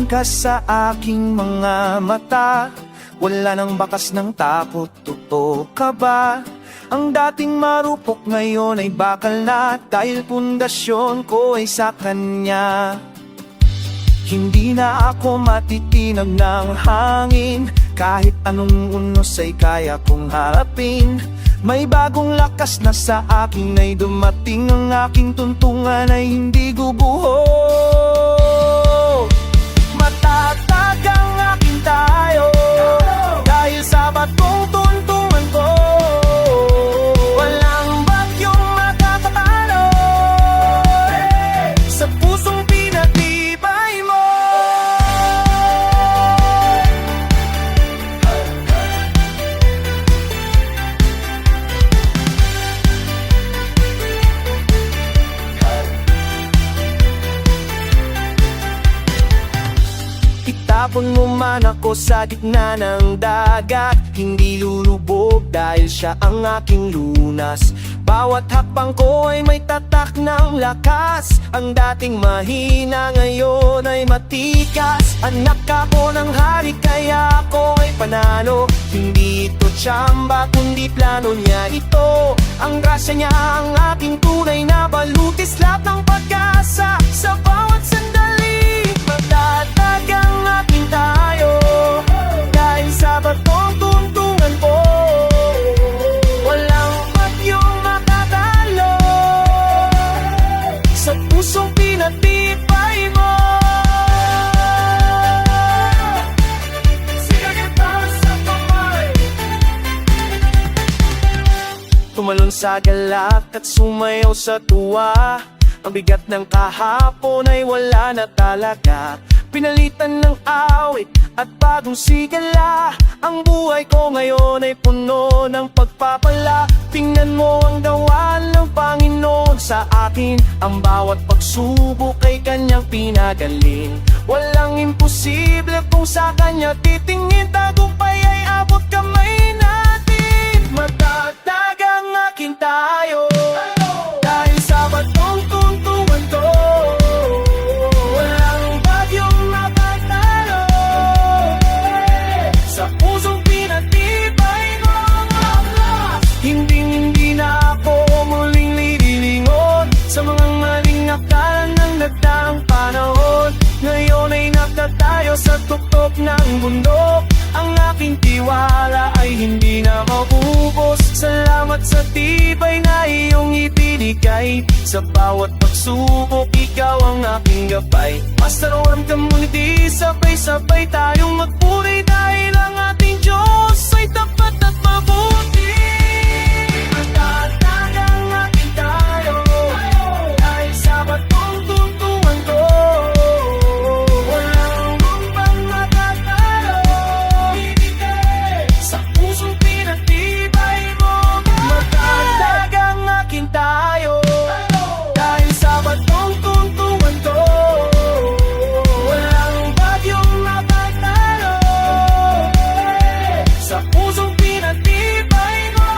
Tumingin ka sa aking mga mata, wala nang bakas ng takot, totoo ka ba? Ang dating marupok ngayon ay bakal na, dahil pundasyon ko ay sa kanya. Hindi na ako matitinag ng hangin, kahit anong unos ay kaya kong harapin. May bagong lakas na sa akin ay dumating, ang aking tuntungan ay hindi guguho. Matatag ang aking tayo, dahil sa batong tuntungan ko. Walang bagyong makakatalo sa pusong pinatibay mo. Itapon mo man ako sa gitna ng dagat, hindi lulubog dahil siya ang aking lunas. Bawat hakbang ko ay may tatak ng lakas, ang dating mahina ngayon ay matikas. Anak ako ng hari kaya ako ay panalo, hindi ito tsamba kundi plano niya ito. Ang grasya niya ang aking tunay na balutis, lahat ng pag-asa sa bawat sandali. Matatag ang aking tayo, dahil sa batong tuntungan ko. Walang bagyong makatalo sa pusong pinatibay mo. Tumalon sa galak at sumayaw sa tuwa, ang bigat ng kahapon ay wala na talaga. Pinalitan ng awit at bagong sigala, ang buhay ko ngayon ay puno ng pagpapala. Tingnan mo ang gawa ng Panginoon sa akin, ang bawat pagsubok ay kanyang pinagaling. Walang imposible kung sa kanya titingin, tagumpay ay abot kamay natin. Matatag ang aking tayo, dahil sa batong tuntungan ko. Walang bagyong makatalo sa pusong pinatibay mo. Hindi na ako muling lililingon sa mga maling akala ng nagdaang panahon. Ngayon ay nagtatayo sa tuktok ng bundok, ang aking tiwala ay hindi na maubos. Salamat sa tibay na iyong ibinigay, sa bawat pagsubok ikaw ang aking gabay. Basta ramdam mo ngiti, sabay-sabay tayong magpuri, dahil ang ating Diyos ay tapat at mabuti. Matatag ang aking tayo, dahil sa batong tuntungan ko. Walang rumbang matatalo sa pusong pinatibay mo. Matatag ang aking tayo, dahil sa batong tuntungan ko. Walang bagyong makatalo sa pusong pinatibay mo.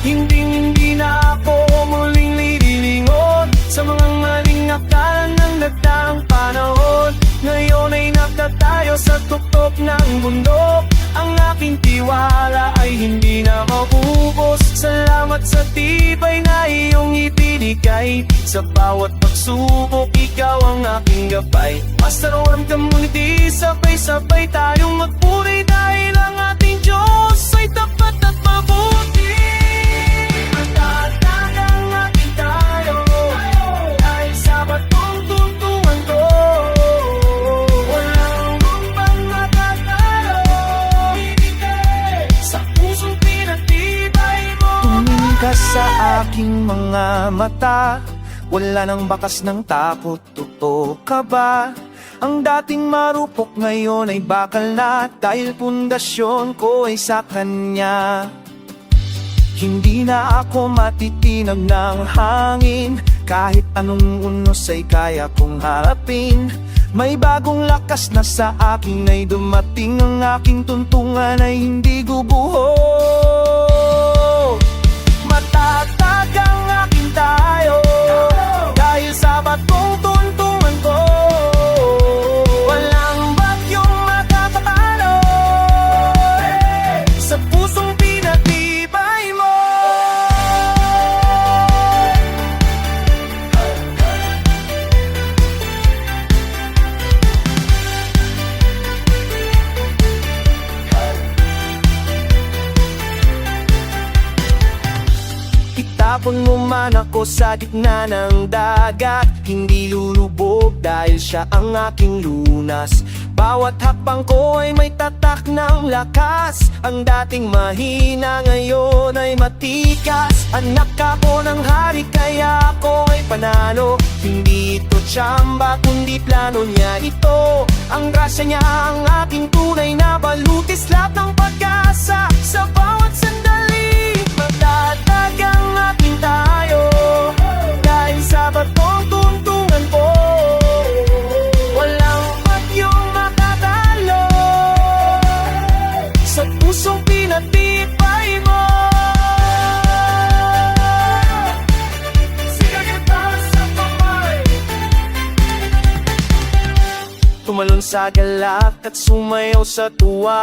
Hindi na ako muling lililingon sa mga maling akala ng nagdaang panahon. Ngayon ay nagtatayo sa tuktok ng bundok, ang aking tiwala ay hindi na maubos. Salamat sa tibay na iyong ibinigay, sa bawat pagsubok ikaw ang aking gabay. Basta ramdam mo ngiti, sabay-sabay tayong magpuri, dahil ang ating Diyos ay tapat at mabuti. Matatag ang aking tayo, dahil sa batong tuntungan ko. Walang rumbang makatalo sa pusong pinatibay mo. Tumingin ka sa aking mga mata, wala nang bakas ng takot, totoo ka ba? Ang dating marupok ngayon ay bakal na, dahil pundasyon ko ay sa kanya. Hindi na ako matitinag ng hangin, kahit anong unos ay kaya kong harapin. May bagong lakas na sa akin ay dumating, ang aking tuntungan ay hindi guguho. Matatag ang aking tayo, dahil sa batong tuntungan ko. Itapon mo man ako sa gitna ng dagat, hindi lulubog dahil siya ang aking lunas. Bawat hakbang ko ay may tatak ng lakas, ang dating mahina ngayon ay matikas. Anak ako ng hari kaya ako ay panalo, hindi ito tsamba kundi plano niya ito. Ang grasya niya ang aking tunay na balutis, lahat ng pag-asa sa bawat sandali. Magtatag ang ating tayo dahil sa batong tuntungan ko. Walang bagyong makatalo sa pusong pinatibay mo. Tumalon sa galak at sumayaw sa tuwa,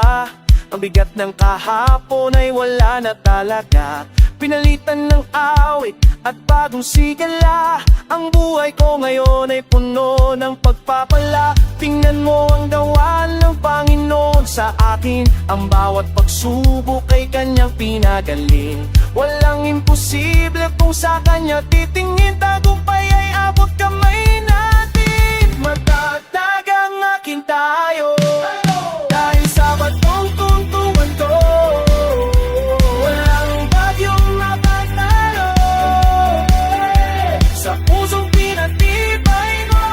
ang bigat ng kahapon ay wala na talaga. Pinalitan ng awit at bagong sigala, ang buhay ko ngayon ay puno ng pagpapala. Tingnan mo ang dawal ng Panginoon sa akin, ang bawat pagsubok ay kanyang pinagaling. Walang imposible kung sa kanya titingin, tagumpay ay abot kamay natin. Matatag ang aking tayo dahil sa batong tuntungan ko. Walang bagyong makatalo sa pusong pinatibay mo.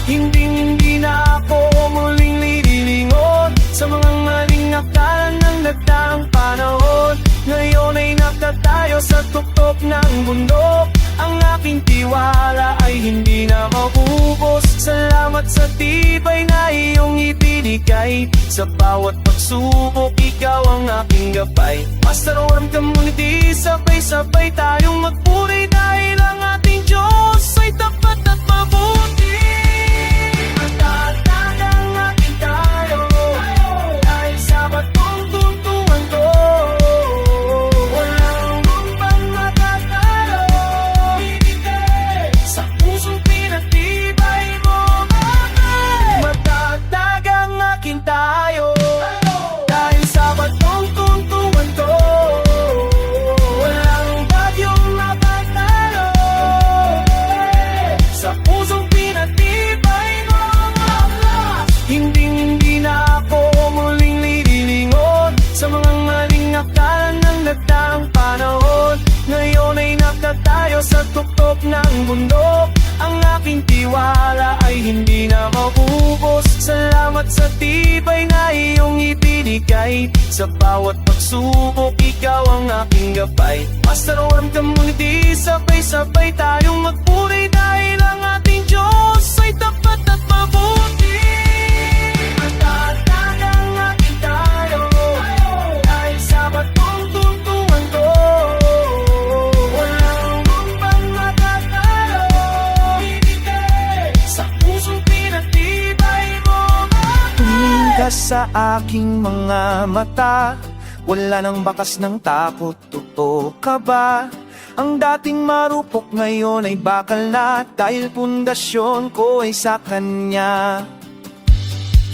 Hindi na ako muling lililingon sa mga maling akala ng nagdaang panahon. Ngayon ay nakatayo sa tuktok ng bundok, ang aking tiwala ay hindi na maubos. Salamat sa tibay na iyong ibinigay, sa bawat pagsubok ikaw ang aking gabay. Basta ramdam mo ngiti, sabay-sabay tayong magpuri, dahil ang ating Diyos ay tapat at mabuti. Matatag ang aking tayo dahil sa batong tuntungan ko. Walang lumpang makatalo sa pusong pinatibay mo. Matatag ang aking tayo dahil sa batong tuntungan ko. Walang bagyong makatalo sa pusong pinatibay mo. Hindi na ako muling lililingon sa mga maling akala ng nagdaang panahon. Ngayon ay nakatayo sa tuktok ng bundok, ang aking tiwala ay hindi na maubos. Salamat sa tibay na iyong ibinigay, sa bawat pagsubok ikaw ang aking gabay. Basta ramdam mo ngiti, sabay-sabay tayong magpuri, dahil ang ating Diyos ay tapat at mabuti. Matatag ang aking tayo dahil sa batong tuntungan ko. Walang lumpang makatalo sa pusong pinatibay mo. Tumingin ka sa aking mga mata, wala nang bakas ng takot, totoo ka ba? Ang dating marupok ngayon ay bakal na, dahil pundasyon ko ay sa kanya.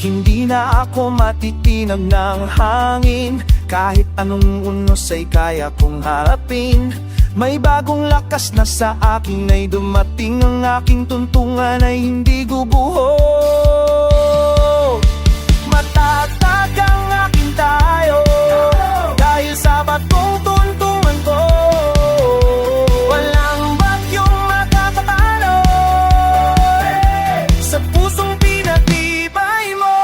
Hindi na ako matitinag ng hangin, kahit anong unos ay kaya kong harapin. May bagong lakas na sa akin ay dumating, ang aking tuntungan ay hindi guguho. Matatag ang aking tayo dahil sa batong tuntungan ko. Walang bagyong makakatalo sa pusong pinatibay mo.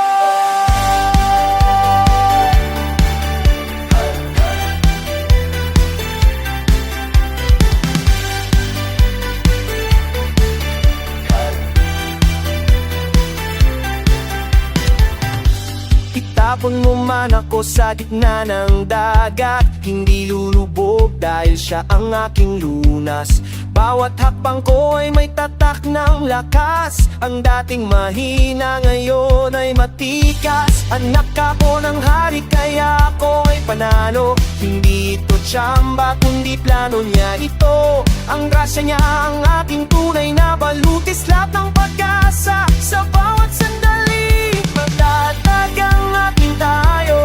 Itapon mo man ako sa gitna ng dagat, hindi lulubog dahil siya ang aking lunas. Bawat hakbang ko ay may tatak ng lakas, ang dating mahina ngayon ay matikas. Anak ako ng hari kaya ako ay panalo, hindi ito tsamba kundi plano niya ito. Ang grasya niya ang aking tunay na balutis, lahat ng pag-asa sa bawat sandali. Magtatag ang aking tayo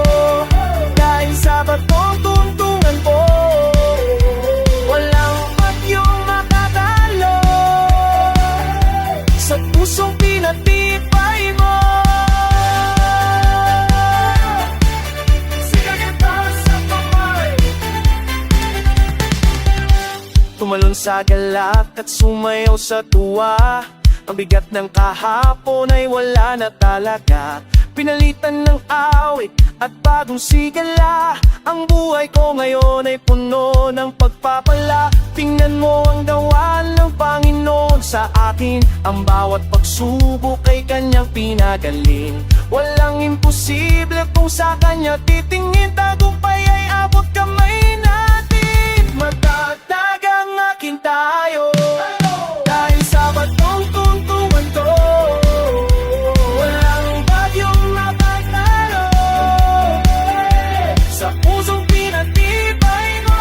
dahil sa batong tuntungan ko. Wala pusong pinatibay mo. Tumalon sa galak at sumayaw sa tuwa. Ang bigat ng kahapon ay wala na talaga. Pinalitan ng awit at bagong sigala. Ang buhay ko ngayon ay puno ng pagpapala. Tingnan mo ang gawa ng Panginoon sa akin. Ang bawat pagsubok ay kanyang pinagaling. Walang imposible kung sa kanya titingin. Tagumpay ay abot kamay natin. Matatag ang akin tayo dahil sa batong tuntuan to. Walang bagyong makatalo sa pusong pinatibay mo.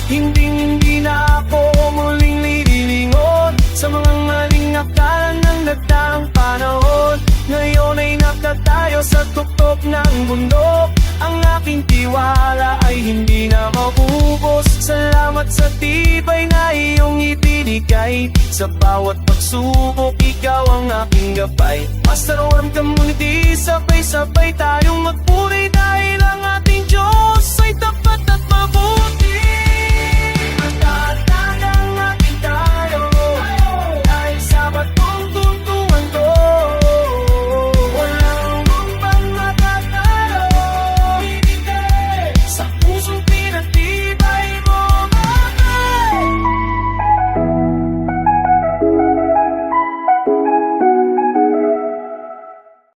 Hindi na ako muling lililingon sa mga maling akala ng nagdaang panahon. Ngayon ay nakatayo sa tuktok ng bundok. Ang aking tiwala ay hindi na mabubos. Salamat sa tibay na iyong ibinigay. Sa bawat pagsubok, ikaw ang aking gabay. Basta ramdam mo, hindi sabay-sabay tayong magpuri dahil ang ating